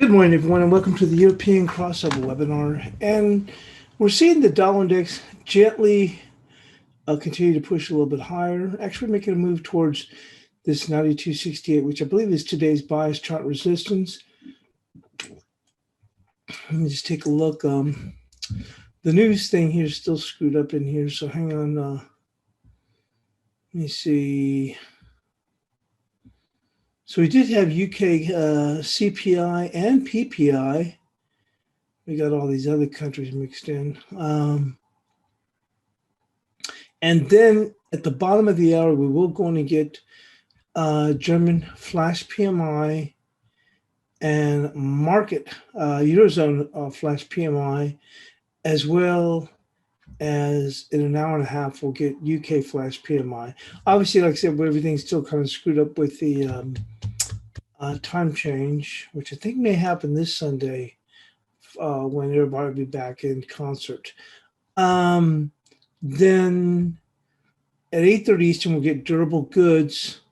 Good morning, everyone, and welcome to the European crossover webinar. And we're seeing the dollar index gently continue to push a little bit higher, actually making a move towards this 92.68, which I believe is today's bias chart resistance. Let me just take a look. The news thing here is still screwed up in here, so hang on. Let me see. So we did have UK CPI and PPI. We got all these other countries mixed in. And then at the bottom of the hour, we will going to get German flash PMI and market Eurozone flash PMI, as well as in an hour and a half, we'll get UK flash PMI. Obviously, like I said, everything's still kind of screwed up with the time change, which I think may happen this Sunday when everybody will be back in concert. Then at 8:30 Eastern, we'll get durable goods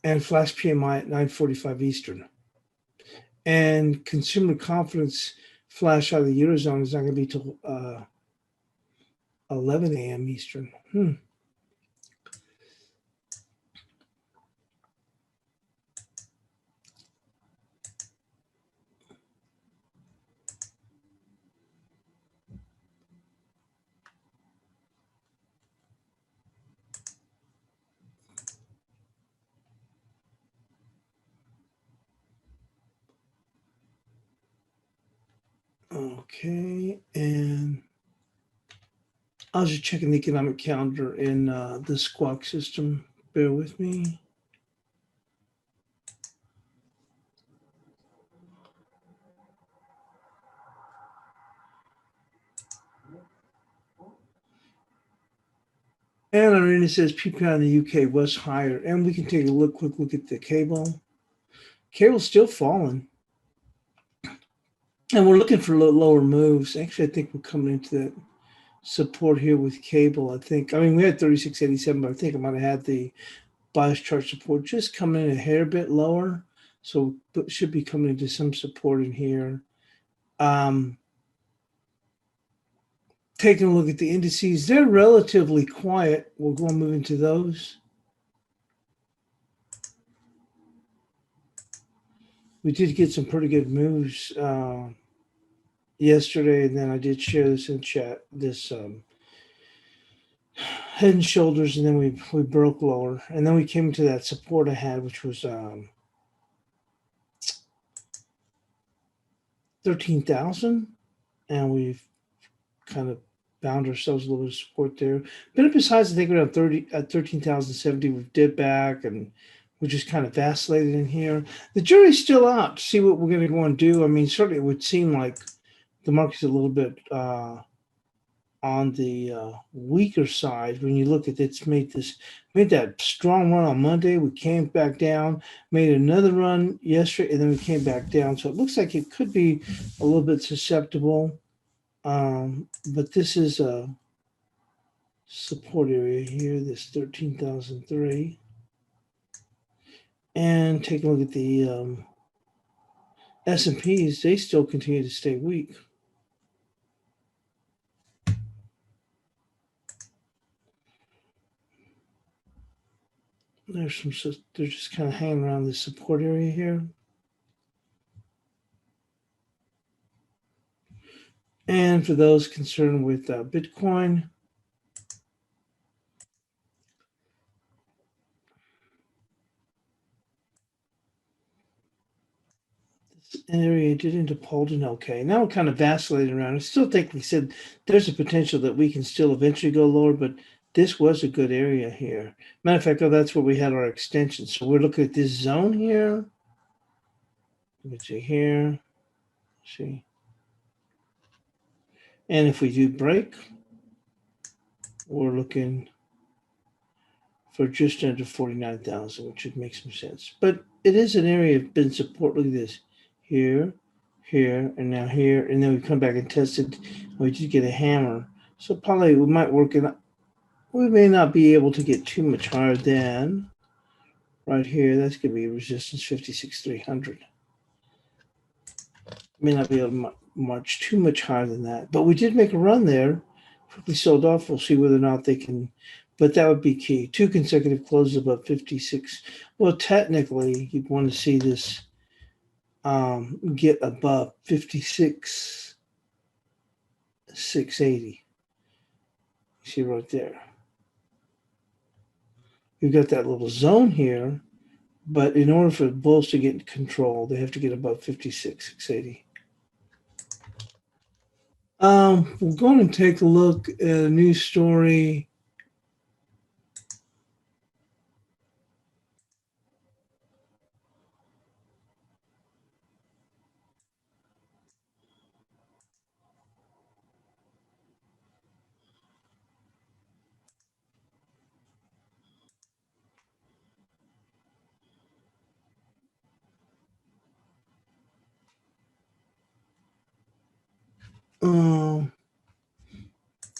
and flash PMI at 9:45 Eastern. And consumer confidence flash out of the Eurozone is not going to be till 11 a.m. Eastern. Okay, and I was just checking the economic calendar in the Squawk system. Bear with me. And Irina says PPI in the UK was higher. And we can take a quick look at the cable. Cable's still falling. And we're looking for lower moves. Actually, I think we're coming into that support here with cable. I mean, we had 36.87, but I think I might have had the bias chart support just coming in a hair bit lower. So it should be coming into some support in here. Taking a look at the indices, they're relatively quiet. We'll go and move into those. We did get some pretty good moves yesterday, and then I did share this in chat, this head and shoulders, and then we broke lower. And then we came to that support I had, which was 13,000, and we've kind of bound ourselves a little bit of support there. But besides, I think around 13,070, we've dipped back, and we just kind of vacillated in here. The jury's still out to see what we're going to go and do. I mean, certainly it would seem like the market's a little bit on the weaker side when you look at it's made that strong run on Monday. We came back down, made another run yesterday, and then we came back down. So it looks like it could be a little bit susceptible. But this is a support area here, this 13,003. And take a look at the S&Ps. They still continue to stay weak. They're just kind of hanging around the support area here. And for those concerned with Bitcoin, this area did end up holding okay. Now we're kind of vacillating around. I still think we said there's a potential that we can still eventually go lower, but this was a good area here. Matter of fact, that's where we had our extension. So we're looking at this zone here. Look at here. See. And if we do break, we're looking for just under 49,000, which would make some sense. But it is an area of been support. Look at this. Here, and now here. And then we come back and tested. We did get a hammer. So probably we might work it. We may not be able to get too much higher than right here. That's going to be resistance 56,300. May not be able to march too much higher than that, but we did make a run there. Quickly sold off. We'll see whether or not they can, but that would be key. 2 consecutive closes above 56. Well, technically, you'd want to see this get above 56, 680. See right there. You've got that little zone here, but in order for the bulls to get control, they have to get above 56, 680. We're going to take a look at a news story.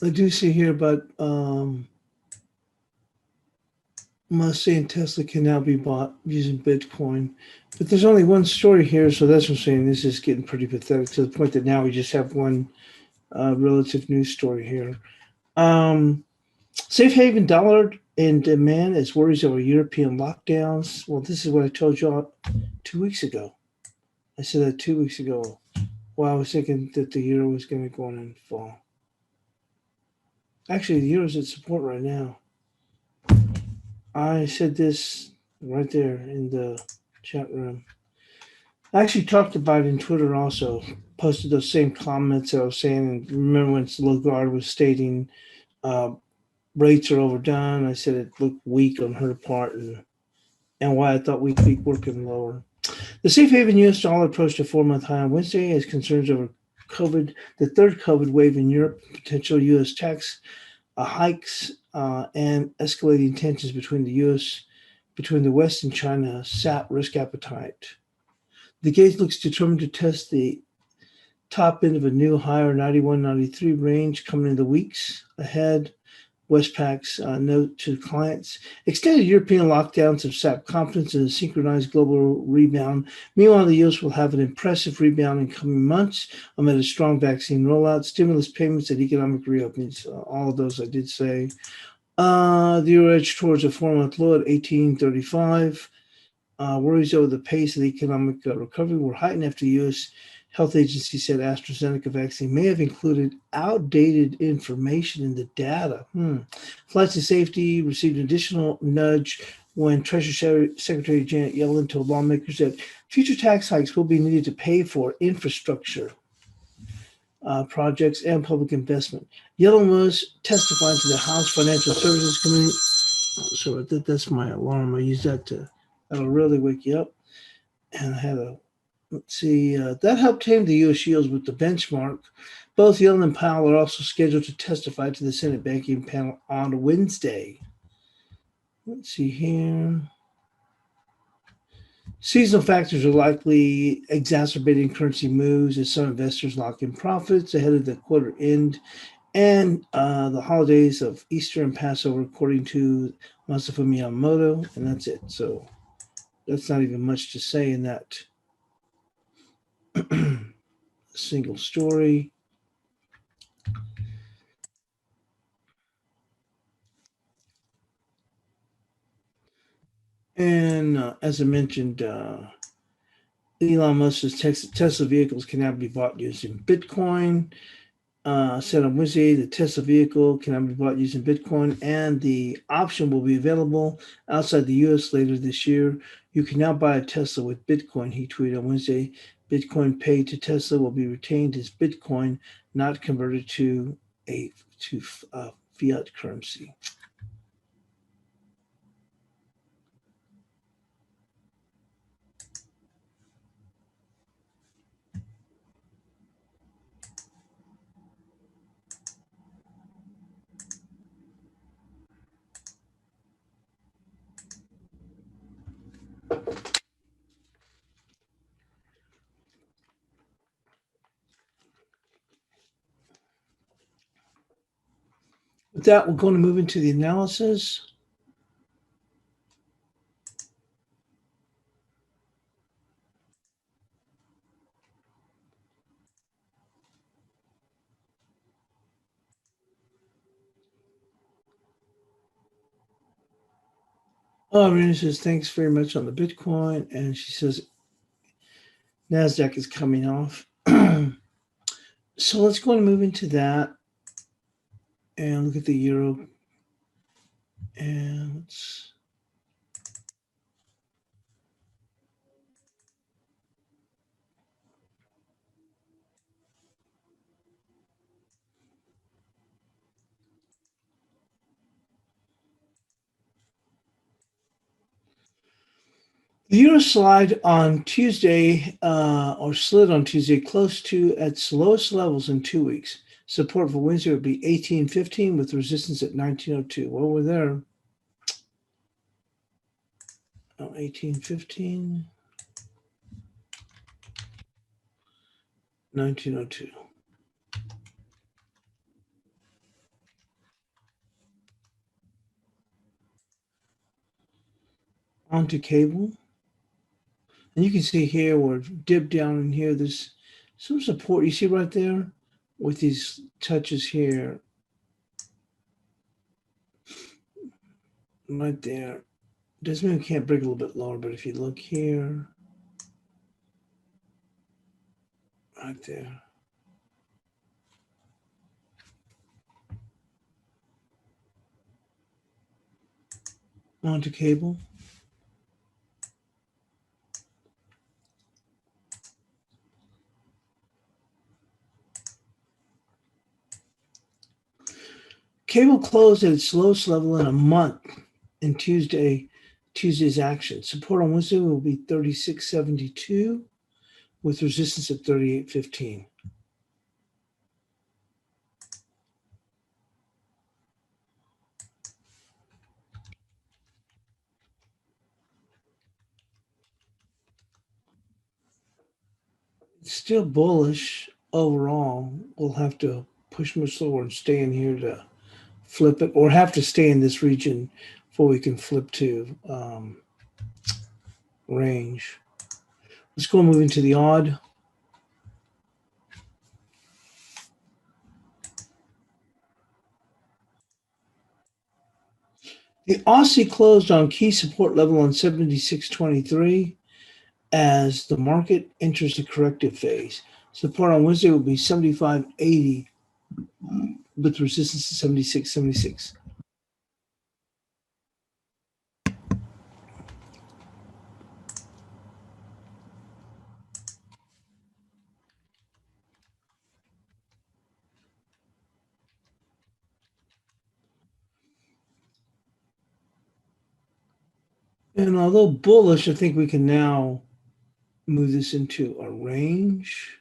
I do see here about Mustang and Tesla can now be bought using Bitcoin. But there's only one story here, so that's what I'm saying. This is getting pretty pathetic to the point that now we just have one relative news story here. Safe haven dollar in demand as worries over European lockdowns. Well, this is what I told you all 2 weeks ago. I said that 2 weeks ago. Well, I was thinking that the euro was going to go on and fall. Actually, the euro's at support right now. I said this right there in the chat room. I actually talked about it in Twitter also. Posted those same comments that I was saying. And remember when Lagarde was stating rates are overdone? I said it looked weak on her part and why I thought we'd be working lower. The safe haven U.S. dollar approached a 4-month high on Wednesday as concerns over COVID, the third COVID wave in Europe, potential U.S. tax hikes, and escalating tensions between the West and China sap risk appetite. The gauge looks determined to test the top end of a new higher 91-93 range coming in the weeks ahead. Westpac's note to clients. Extended European lockdowns have sapped confidence in a synchronized global rebound. Meanwhile, the U.S. will have an impressive rebound in coming months amid a strong vaccine rollout, stimulus payments, and economic reopenings. All of those I did say. The euro edged towards a 4-month low at 18.35. Worries over the pace of the economic recovery were heightened after the U.S. Health Agency said AstraZeneca vaccine may have included outdated information in the data. Flights to safety received an additional nudge when Treasury Secretary Janet Yellen told lawmakers that future tax hikes will be needed to pay for infrastructure projects and public investment. Yellen was testifying to the House Financial Services Committee. So that's my alarm. I use that'll really wake you up. And I had let's see, that helped tame the U.S. yields with the benchmark. Both Yellen and Powell are also scheduled to testify to the Senate banking panel on Wednesday. Let's see here. Seasonal factors are likely exacerbating currency moves as some investors lock in profits ahead of the quarter end and the holidays of Easter and Passover, according to Masafumi Yamamoto, and that's it. So that's not even much to say in that single story. And as I mentioned, Elon Musk's Tesla vehicles can now be bought using Bitcoin. Said on Wednesday, the Tesla vehicle can now be bought using Bitcoin, and the option will be available outside the U.S. later this year. You can now buy a Tesla with Bitcoin, he tweeted on Wednesday. Bitcoin paid to Tesla will be retained as Bitcoin, not converted to fiat currency. With that, we're going to move into the analysis. Oh, Irina says, thanks very much on the Bitcoin. And she says, Nasdaq is coming off. So let's go and move into that and look at the euro. And the euro slide on Tuesday, or slid on Tuesday, close to its lowest levels in 2 weeks. Support for Wednesday would be 1815 with resistance at 1902. Well, we're there. 1815, 1902. Onto cable. And you can see here we're dipped down in here. There's some support you see right there with these touches here, right there. Doesn't mean we can't break a little bit lower, but if you look here, right there. Onto cable. Cable closed at its lowest level in a month in Tuesday's action. Support on Wednesday will be 36.72 with resistance at 38.15. It's still bullish overall. We'll have to push much lower and stay in here to flip it, or have to stay in this region before we can flip to range. Let's go and move into the odd. The Aussie closed on key support level on 76.23 as the market enters the corrective phase. Support on Wednesday will be 75.80 with resistance to 76.76. And although bullish, I think we can now move this into a range.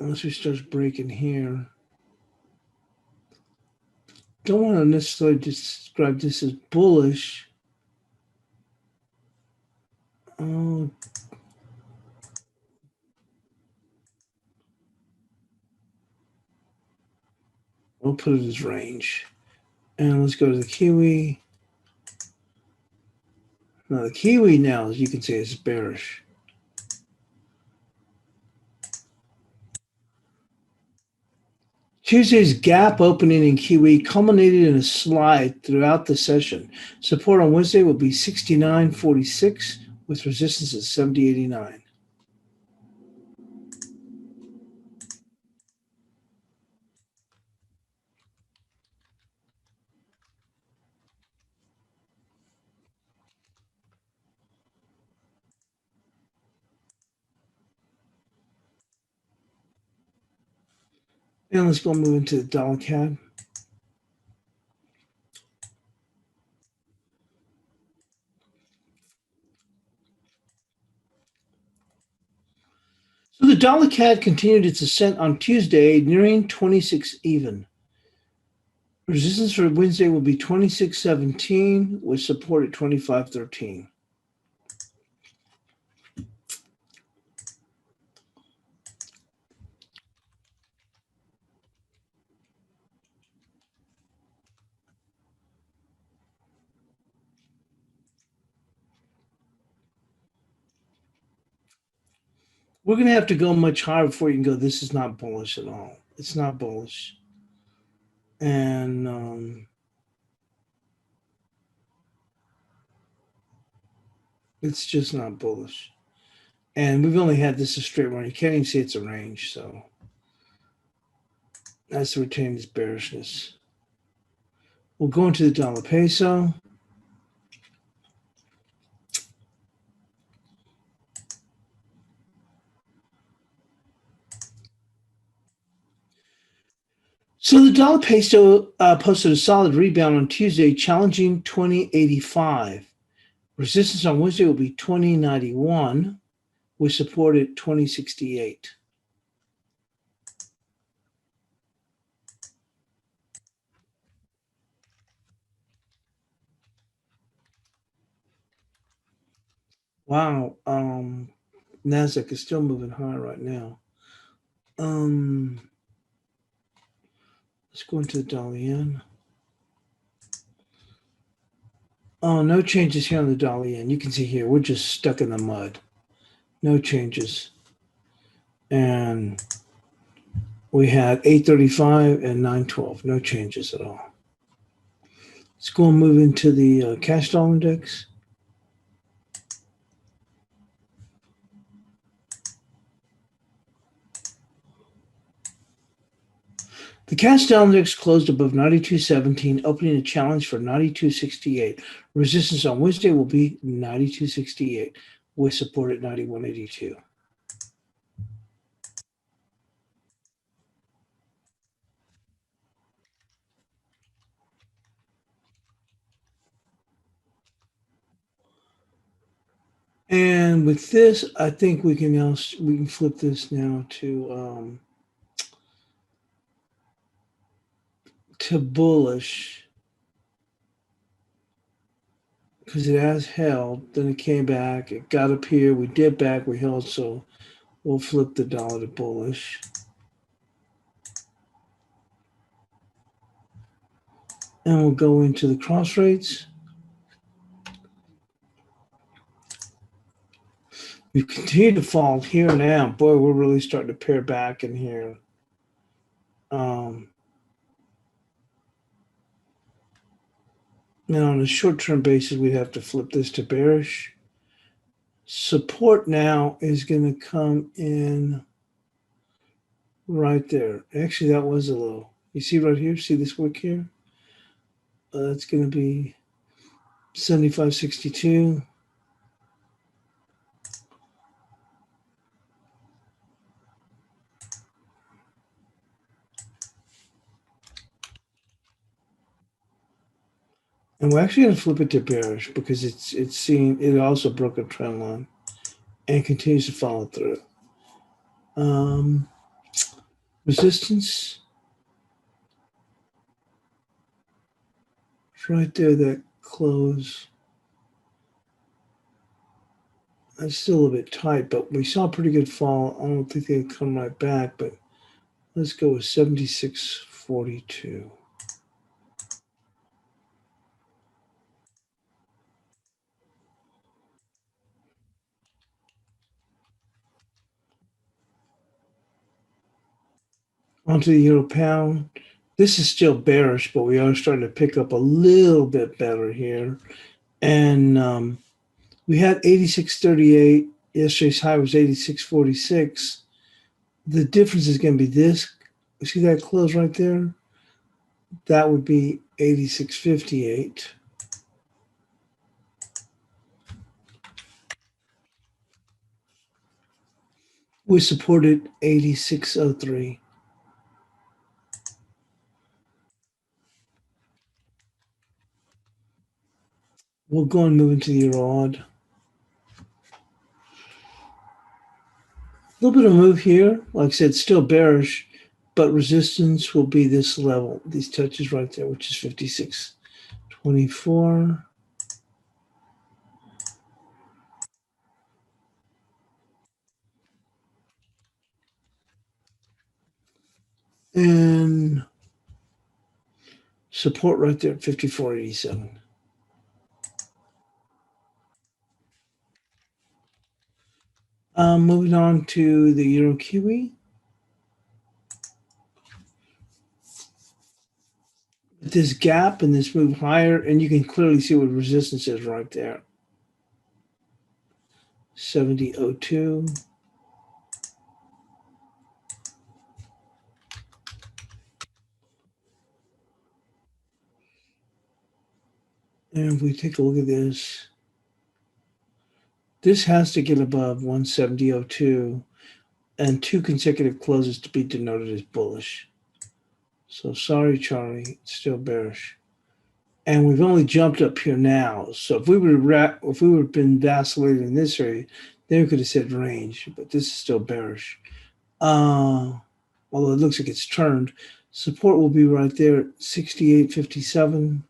Unless we start breaking here. Don't want to necessarily describe this as bullish. Oh, we'll put it as range. And let's go to the Kiwi. Now the Kiwi now, as you can see, is bearish. Tuesday's gap opening in Kiwi culminated in a slide throughout the session. Support on Wednesday will be 69.46 with resistance at 70.89. And let's go move into the dollar CAD. So the dollar CAD continued its ascent on Tuesday, nearing 26 even. Resistance for Wednesday will be 26.17 with support at 25.13. We're going to have to go much higher before you can go, this is not bullish at all. It's not bullish. And It's just not bullish. And we've only had this a straight run. You can't even see it's a range, so that's to retain this bearishness. We'll go into the dollar peso. So the dollar peso posted a solid rebound on Tuesday, challenging 2085. Resistance on Wednesday will be 2091, with support at 2068. Wow, Nasdaq is still moving high right now. Let's go into the dollar yen. Oh, no changes here on the dollar yen. You can see here, we're just stuck in the mud. No changes. And we had 835 and 912. No changes at all. Let's go and move into the cash dollar index. The cash dollar index closed above 92.17, opening a challenge for 92.68. Resistance on Wednesday will be 92.68, with support at 91.82. And with this, I think we can flip this now to bullish, because it has held. Then it came back. It got up here. We dipped back. We held. So we'll flip the dollar to bullish. And we'll go into the cross rates. We've continued to fall here now. Boy, we're really starting to pare back in here. Now, on a short-term basis, we'd have to flip this to bearish. Support now is going to come in right there. Actually, that was a low. You see right here? See this wick here? It's going to be 75.62. And we're actually going to flip it to bearish because it also broke a trend line and continues to follow through. Resistance. It's right there, that close. It's still a bit tight, but we saw a pretty good fall. I don't think they'll come right back, but let's go with 76.42. Onto the euro pound. This is still bearish, but we are starting to pick up a little bit better here. And we had 86.38. Yesterday's high was 86.46. The difference is going to be this. You see that close right there? That would be 86.58. We supported 86.03. We'll go and move into the euro odd. A little bit of move here. Like I said, still bearish, but resistance will be this level, these touches right there, which is 56.24. And support right there at 54.87. Moving on to the Euro Kiwi. This gap and this move higher, and you can clearly see what resistance is right there. 170.02. And if we take a look at this, this has to get above 170.02 and 2 consecutive closes to be denoted as bullish. So sorry, Charlie, it's still bearish. And we've only jumped up here now. So if we would have been vacillating in this area, then we could have said range, but this is still bearish. Although it looks like it's turned. Support will be right there at 68.57.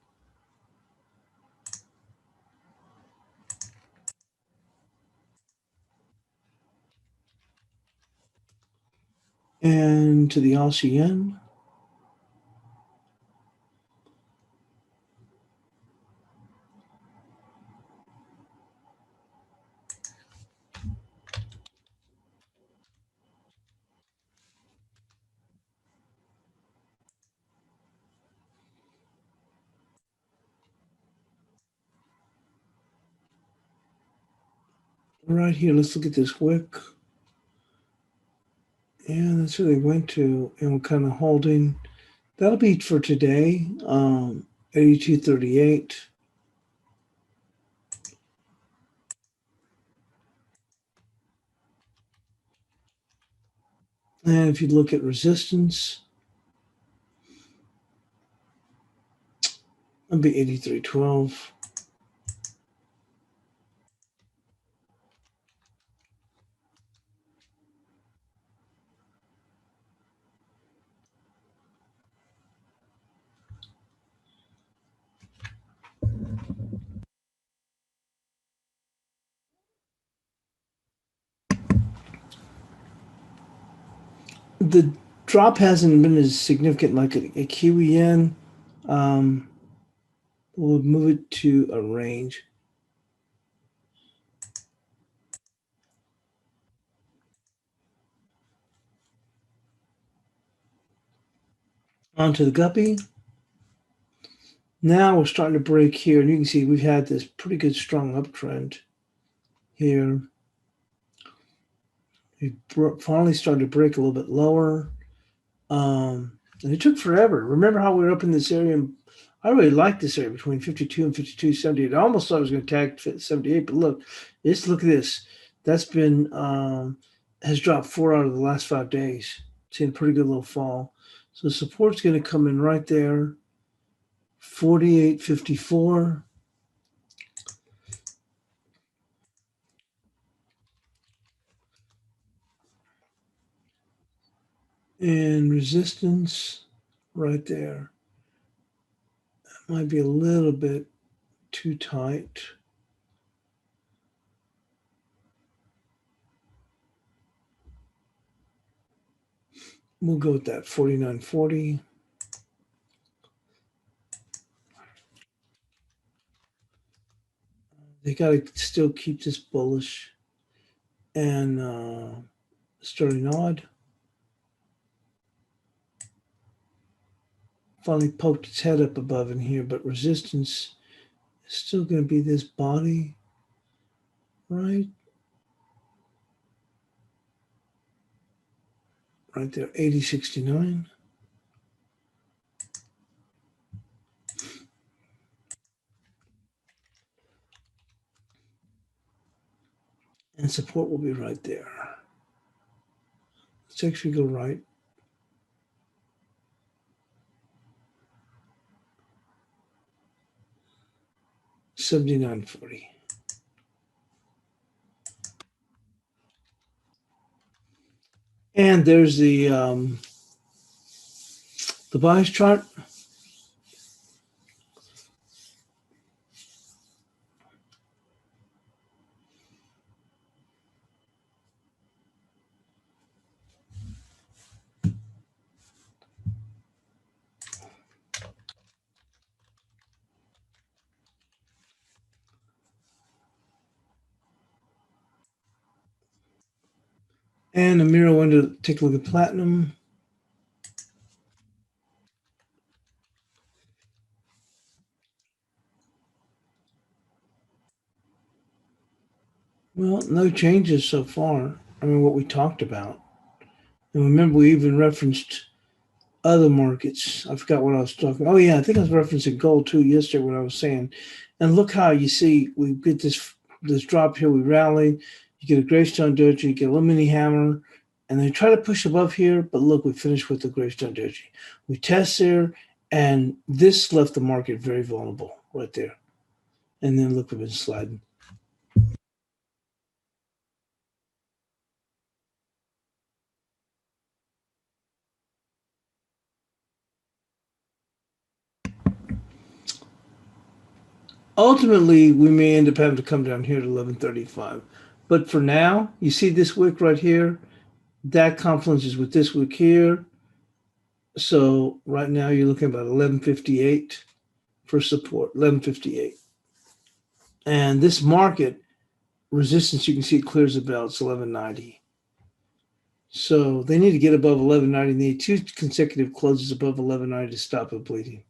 And to the Aussie yen. Right here, let's look at this wick. And that's where they went to, and we're kind of holding. That'll be for today, 82.38. And if you look at resistance, it'll be 83.12. The drop hasn't been as significant like a Kiwi yen. We'll move it to a range. Onto the guppy. Now we're starting to break here, and you can see we've had this pretty good strong uptrend here. We finally started to break a little bit lower. And it took forever. Remember how we were up in this area? And I really liked this area between 52 and 52.78. I almost thought I was going to tag 78, but look at this. That's been has dropped 4 out of the last 5 days. Seen a pretty good little fall. So support's going to come in right there, 48.54. And resistance right there. That might be a little bit too tight. We'll go with that, 49.40. They got to still keep this bullish and starting odd. Finally poked its head up above in here, but resistance is still going to be this body, right? Right there, 80.69. And support will be right there. Let's actually go right. $79.40. And there's the bias chart. And a mirror window, take a look at platinum. Well, no changes so far. I mean, what we talked about. And remember, we even referenced other markets. I forgot what I was talking. Oh yeah, I think I was referencing gold too yesterday. What I was saying, and look how you see we get this drop here. We rally. You get a Greystone Doji, you get a little mini hammer, and they try to push above here. But look, we finished with the Greystone Doji. We test there, and this left the market very vulnerable right there. And then look, we've been sliding. Ultimately, we may end up having to come down here to 1135. But for now, you see this wick right here? That confluences with this wick here. So right now you're looking at about 1158 for support, 1158. And this market resistance, you can see it clears the bell. It's 1190. So they need to get above 1190. They need 2 consecutive closes above 1190 to stop it bleeding.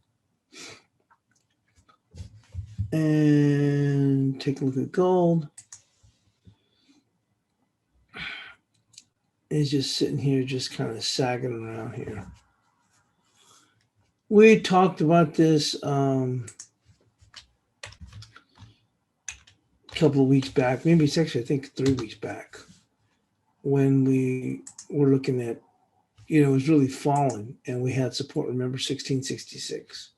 And take a look at gold. It's just sitting here, just kind of sagging around here. We talked about this a couple of weeks back. Maybe it's actually, I think, 3 weeks back, when we were looking at, it was really falling, and we had support. Remember, 1666.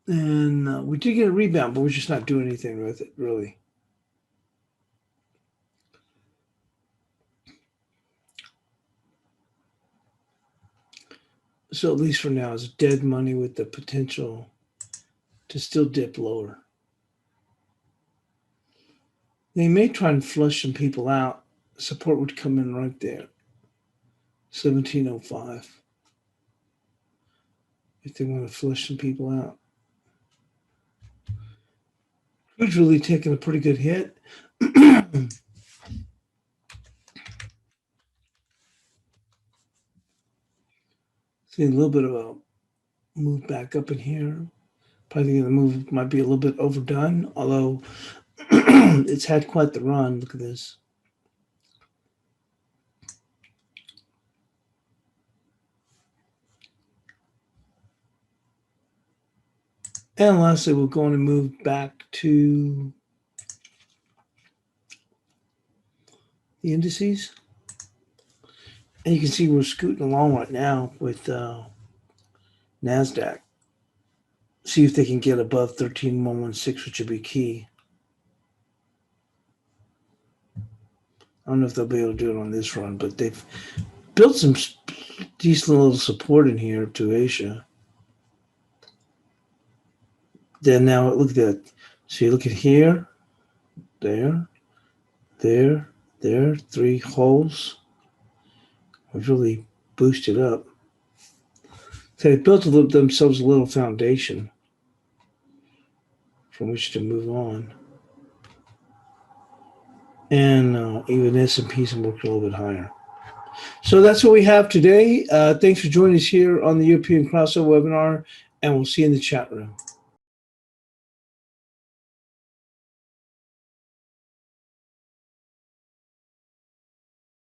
And we did get a rebound, but we're just not doing anything with it, really. So at least for now, it's dead money with the potential to still dip lower. They may try and flush some people out. Support would come in right there, 1705. If they want to flush some people out. Crude's really taking a pretty good hit. See a little bit of a move back up in here. Probably the move might be a little bit overdone, although it's had quite the run. Look at this. And lastly, we're going to move back to the indices. And you can see we're scooting along right now with Nasdaq. See if they can get above 13,116, which would be key. I don't know if they'll be able to do it on this run, but they've built some decent little support in here to Asia. Then now look at that. So you look at here, there, 3 holes. We've really boosted up. So they built themselves a little foundation from which to move on. And even S&P's worked a little bit higher. So that's what we have today. Thanks for joining us here on the European Crossover webinar, and we'll see you in the chat room.